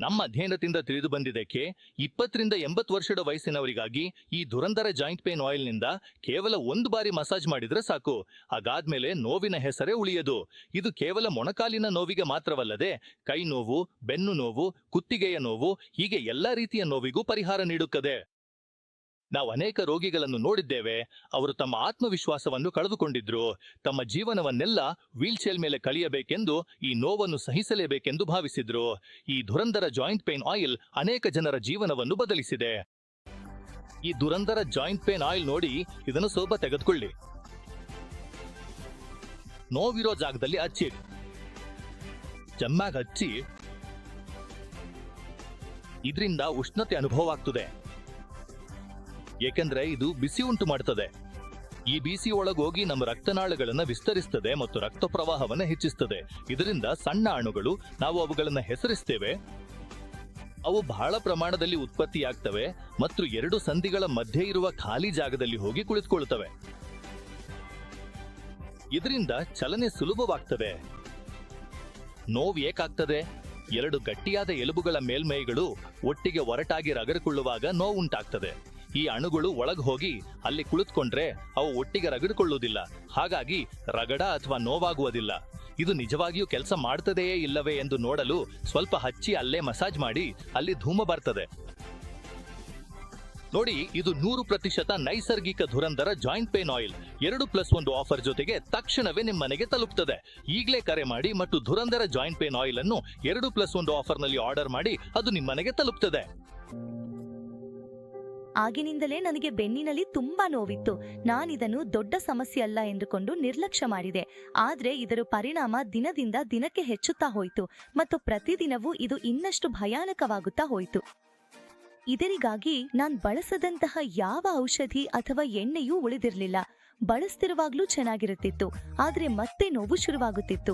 ನಮ್ಮ ಅಧ್ಯಯನದಿಂದ ತಿಳಿದು ಬಂದಿದ್ದಕ್ಕೆ 20 ರಿಂದ 80 ವರ್ಷದ ವಯಸ್ಸಿನವರಿಗಾಗಿ ಈ ಧುರಂಧರ ಜಾಯಿಂಟ್ ಪೇನ್ ಆಯಿಲ್ ನಿಂದ ಕೇವಲ ಒಂದು ಬಾರಿ ಮಸಾಜ್ ಮಾಡಿದ್ರೆ ಸಾಕು. ಅದಾದ್ಮೇಲೆ ನೋವಿನ ಹೆಸರೇ ಉಳಿಯದು. ಇದು ಕೇವಲ ಮೊಣಕಾಲಿನ ನೋವಿಗೆ ಮಾತ್ರವಲ್ಲದೆ ಕೈ ನೋವು, ಬೆನ್ನು ನೋವು, ಕುತ್ತಿಗೆಯ ನೋವು ಹೀಗೆ ಎಲ್ಲಾ ರೀತಿಯ ನೋವಿಗೂ ಪರಿಹಾರ ನೀಡುತ್ತದೆ. ನಾವು ಅನೇಕ ರೋಗಿಗಳನ್ನು ನೋಡಿದ್ದೇವೆ. ಅವರು ತಮ್ಮ ಆತ್ಮವಿಶ್ವಾಸವನ್ನು ಕಳೆದುಕೊಂಡಿದ್ರು. ತಮ್ಮ ಜೀವನವನ್ನೆಲ್ಲ ವೀಲ್ಚೇರ್ ಮೇಲೆ ಕಳೆಯಬೇಕೆಂದು, ಈ ನೋವನ್ನು ಸಹಿಸಲೇಬೇಕೆಂದು ಭಾವಿಸಿದ್ರು. ಈ ಧುರಂಧರ ಜಾಯಿಂಟ್ ಪೇನ್ ಆಯಿಲ್ ಅನೇಕ ಜನರ ಜೀವನವನ್ನು ಬದಲಿಸಿದೆ. ಈ ಧುರಂಧರ ಜಾಯಿಂಟ್ ಪೇನ್ ಆಯಿಲ್ ನೋಡಿ, ಇದನ್ನು ಸ್ವಲ್ಪ ತೆಗೆದುಕೊಳ್ಳಿ. ನೋವಿರೋ ಜಾಗದಲ್ಲಿ ಹಚ್ಚಿ, ಚೆನ್ನಾಗಿ ಹಚ್ಚಿ. ಇದರಿಂದ ಉಷ್ಣತೆ ಅನುಭವ ಆಗ್ತದೆ, ಏಕೆಂದ್ರೆ ಇದು ಬಿಸಿ ಉಂಟು ಮಾಡುತ್ತದೆ. ಈ ಬಿಸಿ ಒಳಗೋಗಿ ನಮ್ಮ ರಕ್ತನಾಳಗಳನ್ನು ವಿಸ್ತರಿಸುತ್ತದೆ ಮತ್ತು ರಕ್ತ ಪ್ರವಾಹವನ್ನು ಹೆಚ್ಚಿಸುತ್ತದೆ. ಇದರಿಂದ ಸಣ್ಣ ಅಣುಗಳು, ನಾವು ಅವುಗಳನ್ನು ಹೆಸರಿಸ್ತೇವೆ, ಅವು ಬಹಳ ಪ್ರಮಾಣದಲ್ಲಿ ಉತ್ಪತ್ತಿಯಾಗ್ತವೆ ಮತ್ತು ಎರಡು ಸಂಧಿಗಳ ಮಧ್ಯೆ ಇರುವ ಖಾಲಿ ಜಾಗದಲ್ಲಿ ಹೋಗಿ ಕುಳಿತುಕೊಳ್ಳುತ್ತವೆ. ಇದರಿಂದ ಚಲನೆ ಸುಲಭವಾಗ್ತದೆ. ನೋವು ಏಕಾಗ್ತದೆ? ಎರಡು ಗಟ್ಟಿಯಾದ ಎಲುಬುಗಳ ಮೇಲ್ಮೈಗಳು ಒಟ್ಟಿಗೆ ಒರಟಾಗಿ ರಗಡಿಕೊಳ್ಳುವಾಗ ನೋವುಂಟಾಗ್ತದೆ. ಈ ಅಣುಗಳು ಒಳಗೆ ಹೋಗಿ ಅಲ್ಲಿ ಕುಳಿತುಕೊಂಡ್ರೆ ಅವು ಒಟ್ಟಿಗೆ ರಗಡಿಕೊಳ್ಳುವುದಿಲ್ಲ. ಹಾಗಾಗಿ ರಗಡ ಅಥವಾ ನೋವಾಗುವುದಿಲ್ಲ. ಇದು ನಿಜವಾಗಿಯೂ ಕೆಲಸ ಮಾಡ್ತದೆಯೇ ಇಲ್ಲವೇ ಎಂದು ನೋಡಲು ಸ್ವಲ್ಪ ಹಚ್ಚಿ ಅಲ್ಲೇ ಮಸಾಜ್ ಮಾಡಿ, ಅಲ್ಲಿ ಧೂಮ ಬರ್ತದೆ. ನೋಡಿ, ಇದು 100% ನೈಸರ್ಗಿಕ ಧುರಂಧರ ಜಾಯಿಂಟ್ ಪೇನ್ ಆಯಿಲ್ 2+1 ಆಫರ್ ಜೊತೆಗೆ ತಕ್ಷಣವೇ ನಿಮ್ಮ ಮನೆಗೆ ತಲುಪ್ತದೆ. ಈಗಲೇ ಕರೆ ಮಾಡಿ ಮತ್ತು ಧುರಂಧರ ಜಾಯಿಂಟ್ ಪೇನ್ ಆಯಿಲ್ ಅನ್ನು 2+1 ಆಫರ್ ನಲ್ಲಿ ಆರ್ಡರ್ ಮಾಡಿ, ಅದು ನಿಮ್ಮ ಮನೆಗೆ ತಲುಪ್ತದೆ. ಆಗಿನಿಂದಲೇ ನನಗೆ ಬೆನ್ನಿನಲ್ಲಿ ತುಂಬಾ ನೋವಿತ್ತು. ನಾನಿದನ್ನು ದೊಡ್ಡ ಸಮಸ್ಯೆ ಅಲ್ಲ ಎಂದುಕೊಂಡು ನಿರ್ಲಕ್ಷ್ಯ ಮಾಡಿದೆ. ಆದ್ರೆ ಇದರ ಪರಿಣಾಮ ದಿನದಿಂದ ದಿನಕ್ಕೆ ಹೆಚ್ಚುತ್ತಾ ಹೋಯಿತು ಮತ್ತು ಪ್ರತಿದಿನವೂ ಇದು ಇನ್ನಷ್ಟು ಭಯಾನಕವಾಗುತ್ತಾ ಹೋಯಿತು. ಇದರಿಗಾಗಿ ನಾನು ಬಳಸದಂತಹ ಯಾವ ಔಷಧಿ ಅಥವಾ ಎಣ್ಣೆಯೂ ಉಳಿದಿರಲಿಲ್ಲ. ಬಳಸ್ತಿರುವಾಗ್ಲೂ ಚೆನ್ನಾಗಿರುತ್ತಿತ್ತು, ಆದ್ರೆ ಮತ್ತೆ ನೋವು ಶುರುವಾಗುತ್ತಿತ್ತು.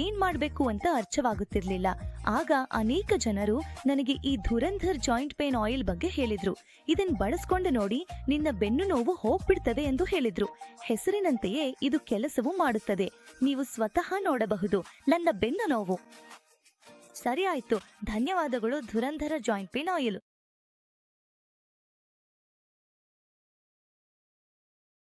ಏನ್ ಮಾಡ್ಬೇಕು ಅಂತ ಅರ್ಥವಾಗುತ್ತಿರ್ಲಿಲ್ಲ. ಆಗ ಅನೇಕ ಜನರು ನನಗೆ ಈ ಧುರಂಧರ್ ಜಾಯಿಂಟ್ ಪೇನ್ ಆಯಿಲ್ ಬಗ್ಗೆ ಹೇಳಿದ್ರು. ಇದನ್ ಬಳಸ್ಕೊಂಡು ನೋಡಿ, ನಿನ್ನ ಬೆನ್ನು ನೋವು ಹೋಗ್ಬಿಡ್ತದೆ ಎಂದು ಹೇಳಿದ್ರು. ಹೆಸರಿನಂತೆಯೇ ಇದು ಕೆಲಸವೂ ಮಾಡುತ್ತದೆ. ನೀವು ಸ್ವತಃ ನೋಡಬಹುದು ನನ್ನ ಬೆನ್ನು ನೋವು. ಸರಿ ಆಯ್ತು, ಧನ್ಯವಾದಗಳು ಧುರಂಧರ ಜಾಯಿಂಟ್ ಪೇನ್ ಆಯಿಲ್.